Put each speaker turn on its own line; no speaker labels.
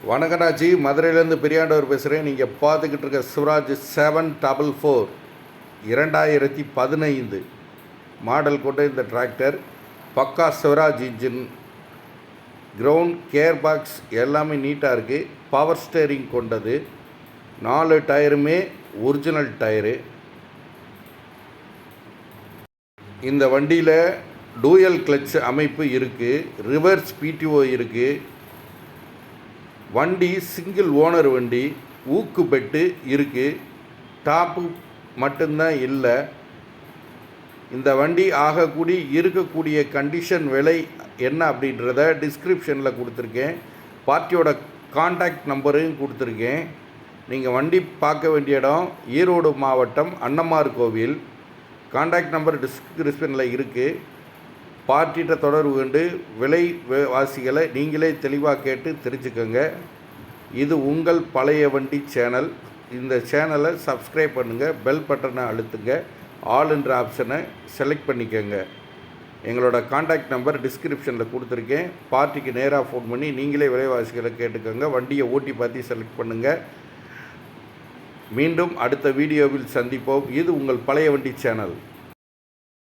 வணக்கண்ணாச்சி, மதுரையிலேருந்து பெரியாண்டவர் பேசுகிறேன். நீங்கள் பார்த்துக்கிட்டு இருக்க swraj 744 2015 மாடல் கொண்ட இந்த டிராக்டர் பக்கா swraj engine, ground care box எல்லாமே நீட்டாக இருக்குது. பவர் ஸ்டேரிங் கொண்டது. 4 டயருமே ஒரிஜினல் டயரு. இந்த வண்டியில் டூயல் கிளட்ச் அமைப்பு இருக்குது. ரிவர்ஸ் பிடிஓ இருக்குது. வண்டி சிங்கிள் ஓனர் வண்டி. ஊக்கு பெட்டு இருக்குது. டாப்பு மட்டும்தான் இல்லை. இந்த வண்டி ஆகக்கூடி இருக்கக்கூடிய கண்டிஷன் விலை என்ன அப்படின்றத டிஸ்கிரிப்ஷனில் கொடுத்துருக்கேன். பார்ட்டியோட காண்டாக்ட் நம்பரையும் கொடுத்துருக்கேன். நீங்கள் வண்டி பார்க்க வேண்டிய இடம் ஈரோடு மாவட்டம் அன்னமார் கோவில். காண்டாக்ட் நம்பர் டிஸ்கிரிப்ஷனில் இருக்குது. பார்ட்டிகிட்ட தொடர்பு கொண்டு விலை வாசிகளை நீங்களே தெளிவாக கேட்டு தெரிஞ்சுக்கோங்க. இது உங்கள் பழைய வண்டி சேனல். இந்த சேனலை சப்ஸ்கிரைப் பண்ணுங்கள். பெல் பட்டனை அழுத்துங்க. ஆல் என்ற ஆப்ஷனை செலக்ட் பண்ணிக்கோங்க. எங்களோட காண்டாக்ட் நம்பர் டிஸ்கிரிப்ஷனில் கொடுத்துருக்கேன். பார்ட்டிக்கு நேராக ஃபோன் பண்ணி நீங்களே விலைவாசிகளை கேட்டுக்கோங்க. வண்டியை ஓட்டி பார்த்து செலக்ட் பண்ணுங்கள். மீண்டும் அடுத்த வீடியோவில் சந்திப்போம். இது உங்கள் பழைய வண்டி சேனல்.